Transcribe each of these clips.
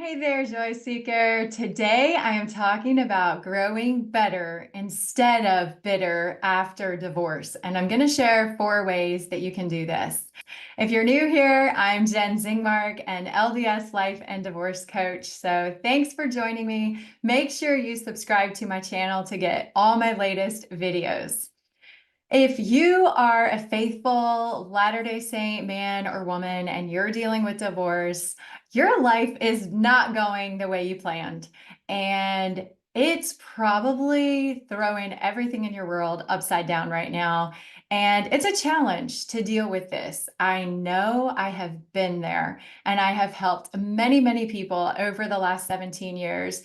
Hey there, Joy Seeker. Today I am talking about growing better instead of bitter after divorce. And I'm going to share 4 ways that you can do this. If you're new here, I'm Jenn Zingmark, an LDS life and divorce coach. So thanks for joining me. Make sure you subscribe to my channel to get all my latest videos. If you are a faithful Latter-day Saint man or woman and you're dealing with divorce, your life is not going the way you planned. And it's probably throwing everything in your world upside down right now. And it's a challenge to deal with this. I know I have been there and I have helped many, many people over the last 17 years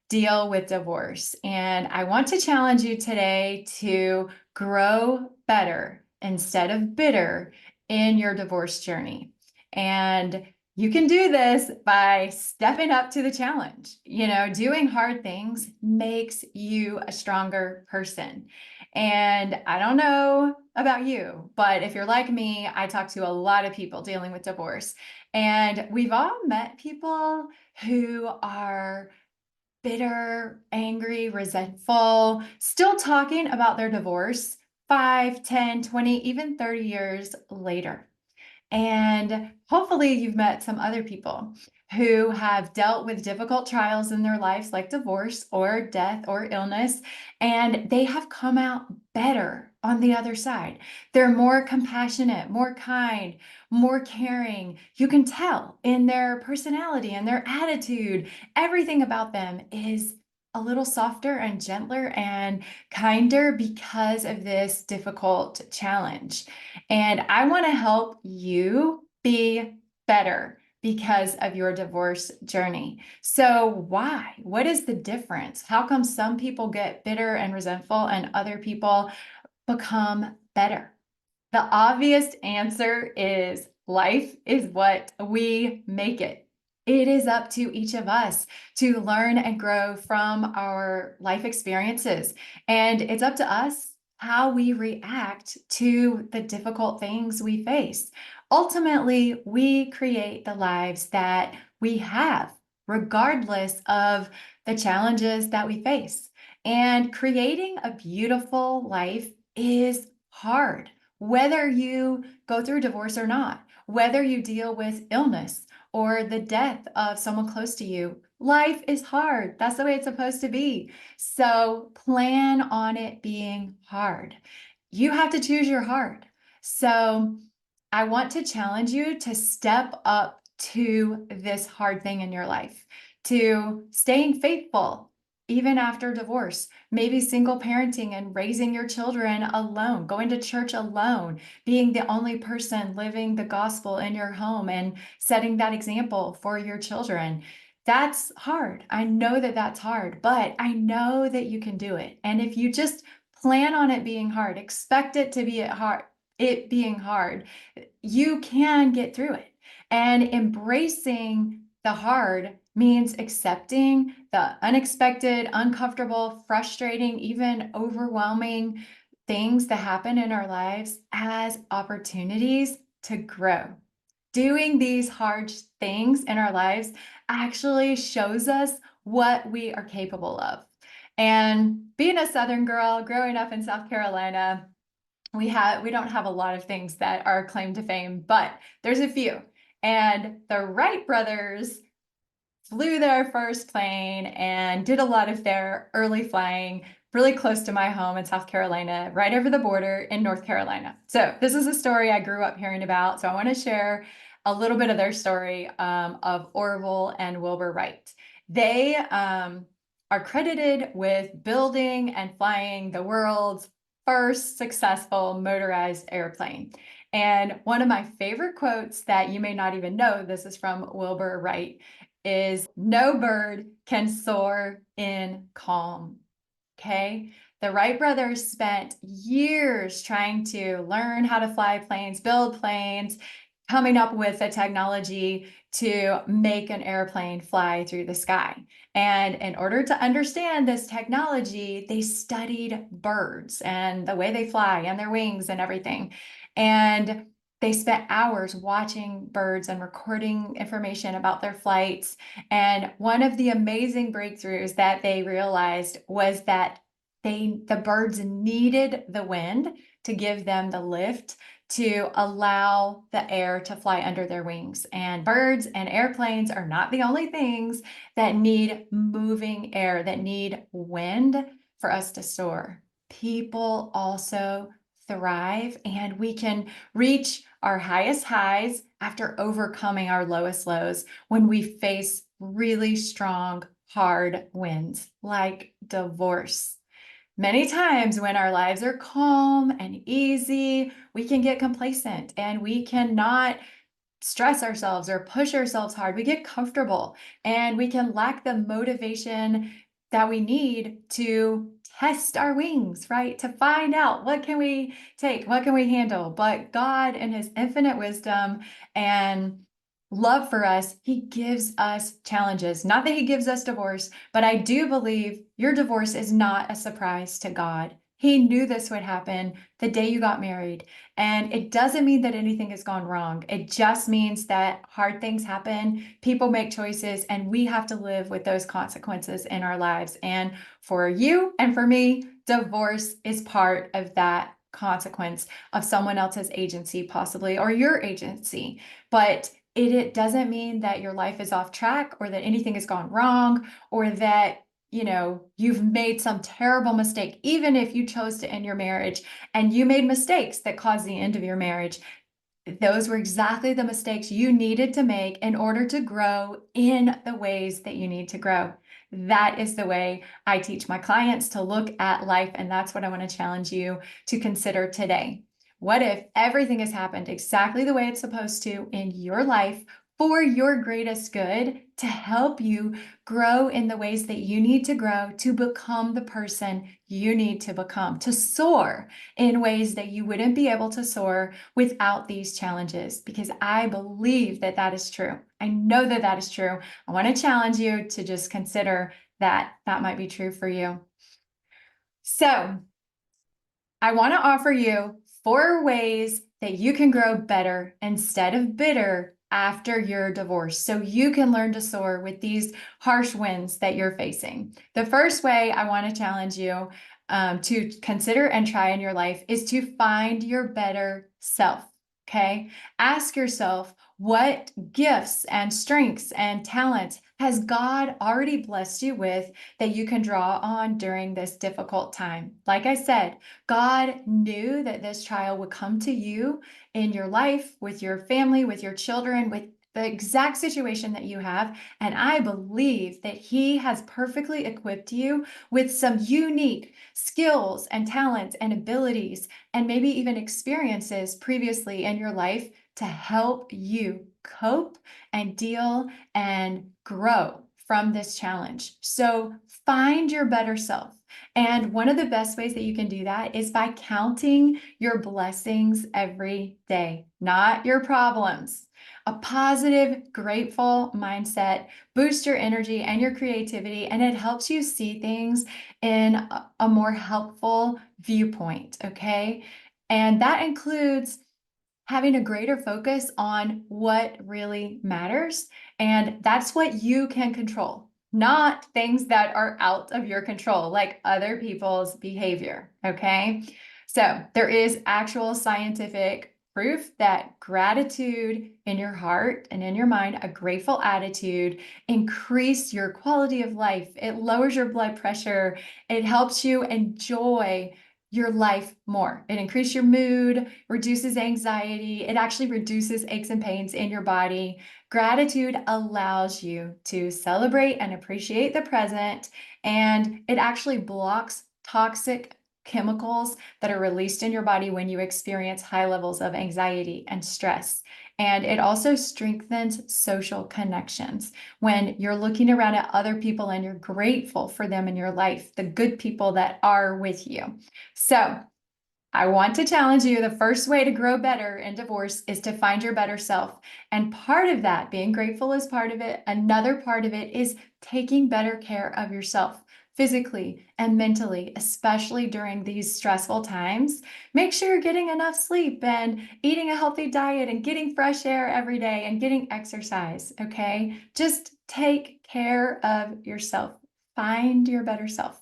deal with divorce. And I want to challenge you today to grow better instead of bitter in your divorce journey. And you can do this by stepping up to the challenge. Doing hard things makes you a stronger person. And I don't know about you, but if you're like me, I talk to a lot of people dealing with divorce. And we've all met people who are bitter, angry, resentful, still talking about their divorce 5, 10, 20, even 30 years later. And hopefully you've met some other people who have dealt with difficult trials in their lives like divorce or death or illness, and they have come out better on the other side. They're more compassionate, more kind, more caring. You can tell in their personality and their attitude, everything about them is a little softer and gentler and kinder because of this difficult challenge. And I want to help you be better because of your divorce journey. So why? What is the difference? How come some people get bitter and resentful and other people become better? The obvious answer is life is what we make it. It is up to each of us to learn and grow from our life experiences. And it's up to us how we react to the difficult things we face. Ultimately, we create the lives that we have, regardless of the challenges that we face. And creating a beautiful life is hard. Whether you go through divorce or not, whether you deal with illness or the death of someone close to you, life is hard. That's the way it's supposed to be. So plan on it being hard. You have to choose your hard. So I want to challenge you to step up to this hard thing in your life, to staying faithful even after divorce, maybe single parenting and raising your children alone, going to church alone, being the only person living the gospel in your home and setting that example for your children. That's hard. I know that that's hard, but I know that you can do it. And if you just plan on it being hard, expect it to be it being hard, you can get through it. And embracing the hard means accepting the unexpected, uncomfortable, frustrating, even overwhelming things that happen in our lives as opportunities to grow. Doing these hard things in our lives actually shows us what we are capable of. And being a Southern girl, growing up in South Carolina, we don't have a lot of things that are claim to fame, but there's a few. And the Wright brothers flew their first plane and did a lot of their early flying really close to my home in South Carolina, right over the border in North Carolina. So this is a story I grew up hearing about. So I want to share a little bit of their story of Orville and Wilbur Wright. They are credited with building and flying the world's first successful motorized airplane. And one of my favorite quotes that you may not even know, this is from Wilbur Wright, is no bird can soar in calm. Okay. The Wright brothers spent years trying to learn how to fly planes, build planes, coming up with the technology to make an airplane fly through the sky. And in order to understand this technology, they studied birds and the way they fly and their wings and everything. And They spent hours watching birds and recording information about their flights. And one of the amazing breakthroughs that they realized was that the birds needed the wind to give them the lift to allow the air to fly under their wings. And birds and airplanes are not the only things that need moving air, that need wind for us to soar. People also thrive, and we can reach our highest highs after overcoming our lowest lows when we face really strong, hard winds like divorce. Many times when our lives are calm and easy, we can get complacent and we cannot stress ourselves or push ourselves hard. We get comfortable and we can lack the motivation that we need to test our wings, right? To find out what can we take, what can we handle. But God, in his infinite wisdom and love for us, he gives us challenges. Not that he gives us divorce, but I do believe your divorce is not a surprise to God. He knew this would happen the day you got married. And it doesn't mean that anything has gone wrong. It just means that hard things happen, people make choices, and we have to live with those consequences in our lives. And for you and for me, divorce is part of that consequence of someone else's agency, possibly, or your agency. But it doesn't mean that your life is off track or that anything has gone wrong or that you've made some terrible mistake. Even if you chose to end your marriage and you made mistakes that caused the end of your marriage, those were exactly the mistakes you needed to make in order to grow in the ways that you need to grow. That is the way I teach my clients to look at life, and that's what I want to challenge you to consider today. What if everything has happened exactly the way it's supposed to in your life for your greatest good, to help you grow in the ways that you need to grow, to become the person you need to become, to soar in ways that you wouldn't be able to soar without these challenges? Because I believe that that is true. I know that that is true. I want to challenge you to just consider that that might be true for you. So I want to offer you 4 ways that you can grow better instead of bitter after your divorce, so you can learn to soar with these harsh winds that you're facing. The first way I want to challenge you to consider and try in your life is to find your better self. Okay. Ask yourself, what gifts and strengths and talents has God already blessed you with that you can draw on during this difficult time? Like I said, God knew that this trial would come to you in your life, with your family, with your children, with the exact situation that you have. And I believe that he has perfectly equipped you with some unique skills and talents and abilities, and maybe even experiences previously in your life to help you cope and deal and grow from this challenge. So find your better self. And one of the best ways that you can do that is by counting your blessings every day, not your problems. A positive, grateful mindset boosts your energy and your creativity, and it helps you see things in a more helpful viewpoint, okay? And that includes having a greater focus on what really matters. And that's what you can control, not things that are out of your control, like other people's behavior. Okay. So there is actual scientific proof that gratitude in your heart and in your mind, a grateful attitude, increase your quality of life. It lowers your blood pressure. It helps you enjoy your life more. It increases your mood, reduces anxiety. It actually reduces aches and pains in your body. Gratitude allows you to celebrate and appreciate the present, and it actually blocks toxic chemicals that are released in your body when you experience high levels of anxiety and stress. And it also strengthens social connections when you're looking around at other people and you're grateful for them in your life, the good people that are with you. So I want to challenge you. The first way to grow better in divorce is to find your better self. And part of that, being grateful is part of it. Another part of it is taking better care of yourself. physically and mentally, especially during these stressful times. Make sure you're getting enough sleep and eating a healthy diet and getting fresh air every day and getting exercise, okay? Just take care of yourself. Find your better self.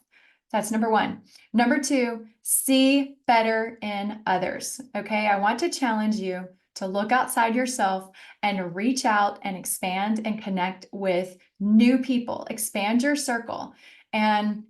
That's number one. Number two, see better in others, okay? I want to challenge you to look outside yourself and reach out and expand and connect with new people. Expand your circle and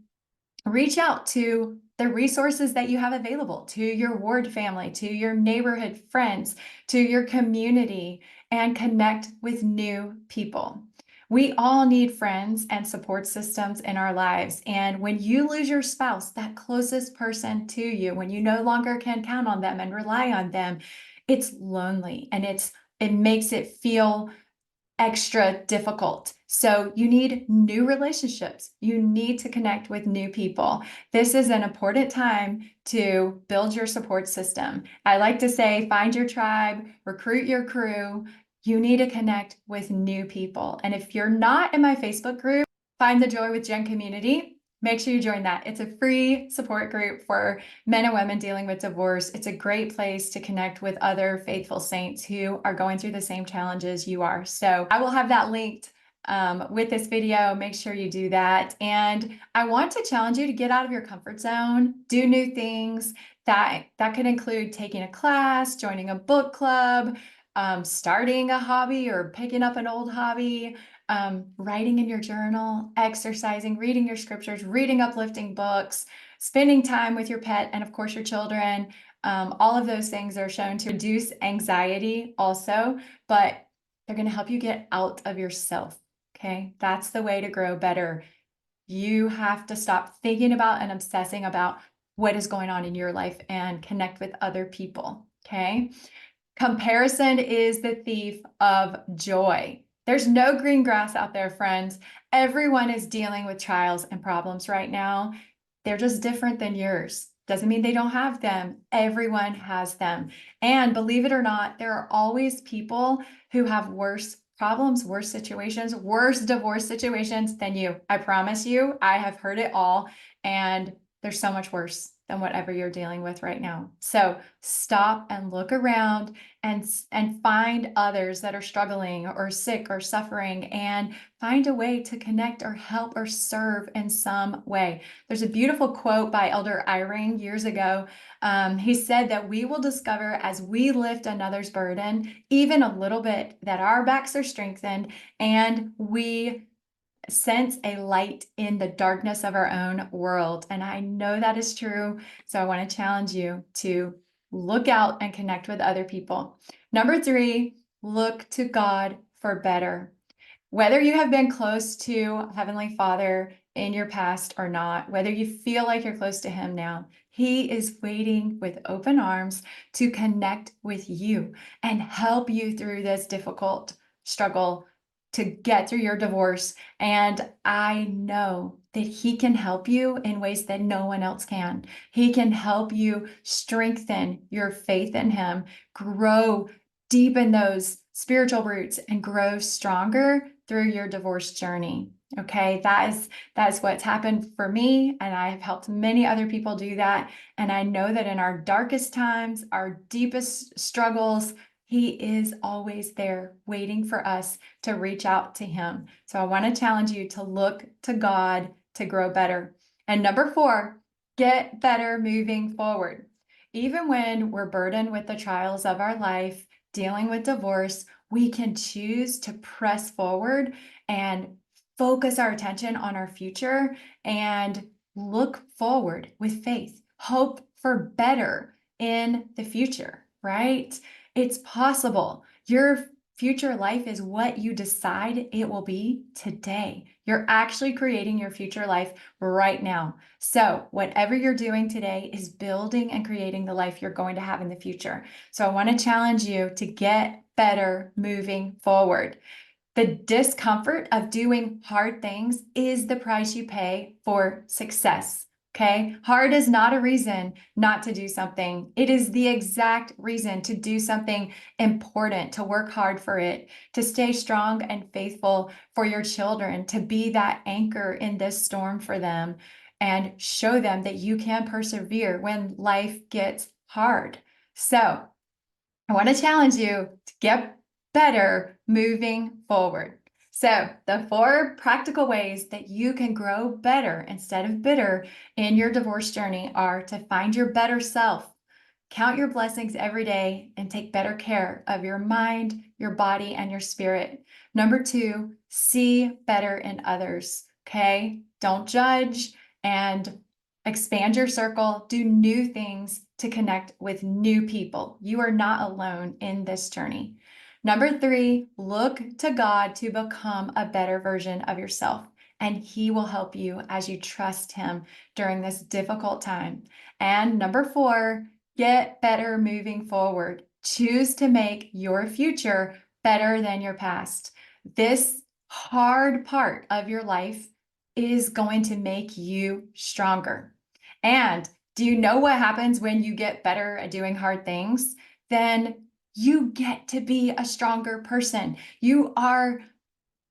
reach out to the resources that you have available, to your ward family, to your neighborhood friends, to your community, and connect with new people. We all need friends and support systems in our lives. And when you lose your spouse, that closest person to you, when you no longer can count on them and rely on them, it's lonely and it makes it feel extra difficult. So you need new relationships. You need to connect with new people. This is an important time to build your support system. I like to say, find your tribe, recruit your crew. You need to connect with new people. And if you're not in my Facebook group, Find the Joy with Jenn community, make sure you join that. It's a free support group for men and women dealing with divorce. It's a great place to connect with other faithful saints who are going through the same challenges you are. So I will have that linked with this video. Make sure you do that. And I want to challenge you to get out of your comfort zone, do new things. That could include taking a class, joining a book club, starting a hobby or picking up an old hobby, writing in your journal, exercising, reading your scriptures, reading uplifting books, spending time with your pet, and of course your children. All of those things are shown to reduce anxiety also, but they're going to help you get out of yourself. Okay, that's the way to grow better. You have to stop thinking about and obsessing about what is going on in your life and connect with other people. Okay. Comparison is the thief of joy. There's no green grass out there, friends. Everyone is dealing with trials and problems right now. They're just different than yours. Doesn't mean they don't have them. Everyone has them. And believe it or not, there are always people who have worse problems, worse situations, worse divorce situations than you. I promise you, I have heard it all. And there's so much worse than whatever you're dealing with right now. So stop and look around and find others that are struggling or sick or suffering and find a way to connect or help or serve in some way. There's a beautiful quote by Elder Eyring years ago. He said that we will discover as we lift another's burden, even a little bit, that our backs are strengthened and we sense a light in the darkness of our own world. And I know that is true. So I want to challenge you to look out and connect with other people. Number three, look to God for better. Whether you have been close to Heavenly Father in your past or not, whether you feel like you're close to Him now, He is waiting with open arms to connect with you and help you through this difficult struggle to get through your divorce. And I know that He can help you in ways that no one else can. He can help you strengthen your faith in Him, grow, deepen those spiritual roots, and grow stronger through your divorce journey. Okay, that is what's happened for me, and I have helped many other people do that. And I know that in our darkest times, our deepest struggles, He is always there waiting for us to reach out to Him. So I want to challenge you to look to God to grow better. And number four, get better moving forward. Even when we're burdened with the trials of our life, dealing with divorce, we can choose to press forward and focus our attention on our future and look forward with faith, hope for better in the future, right? It's possible. Your future life is what you decide it will be today. You're actually creating your future life right now. So whatever you're doing today is building and creating the life you're going to have in the future. So I want to challenge you to get better moving forward. The discomfort of doing hard things is the price you pay for success. Okay. Hard is not a reason not to do something. It is the exact reason to do something important, to work hard for it, to stay strong and faithful for your children, to be that anchor in this storm for them and show them that you can persevere when life gets hard. So I want to challenge you to get better moving forward. So, the 4 practical ways that you can grow better instead of bitter in your divorce journey are to find your better self, count your blessings every day, and take better care of your mind, your body, and your spirit. Number 2, see better in others. Okay? Don't judge and expand your circle. Do new things to connect with new people. You are not alone in this journey. Number 3, look to God to become a better version of yourself, and He will help you as you trust Him during this difficult time. And number 4, get better moving forward. Choose to make your future better than your past. This hard part of your life is going to make you stronger. And do you know what happens when you get better at doing hard things? Then you get to be a stronger person. You are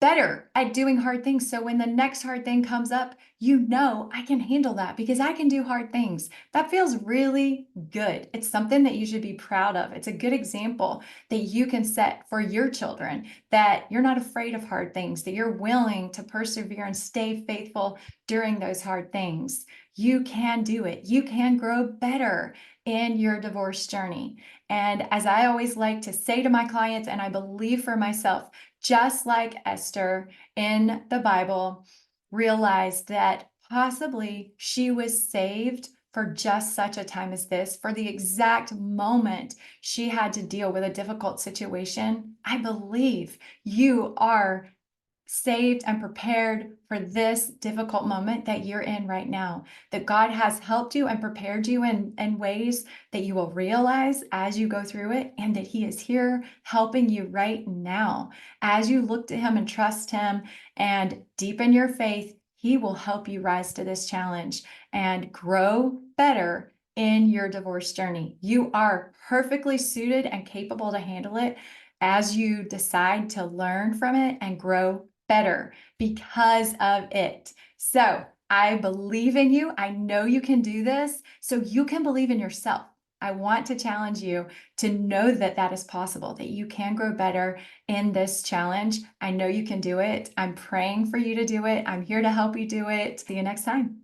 better at doing hard things. So when the next hard thing comes up, you know, I can handle that because I can do hard things. That feels really good. It's something that you should be proud of. It's a good example that you can set for your children, that you're not afraid of hard things, that you're willing to persevere and stay faithful during those hard things. You can do it. You can grow better in your divorce journey. And as I always like to say to my clients, and I believe for myself, just like Esther in the Bible, realized that possibly she was saved for just such a time as this, for the exact moment she had to deal with a difficult situation. I believe you are saved and prepared for this difficult moment that you're in right now, that God has helped you and prepared you in ways that you will realize as you go through it, and that He is here helping you right now. As you look to Him and trust Him and deepen your faith, He will help you rise to this challenge and grow better in your divorce journey. You are perfectly suited and capable to handle it as you decide to learn from it and grow better because of it. So I believe in you. I know you can do this, so you can believe in yourself. I want to challenge you to know that that is possible, that you can grow better in this challenge. I know you can do it. I'm praying for you to do it. I'm here to help you do it. See you next time.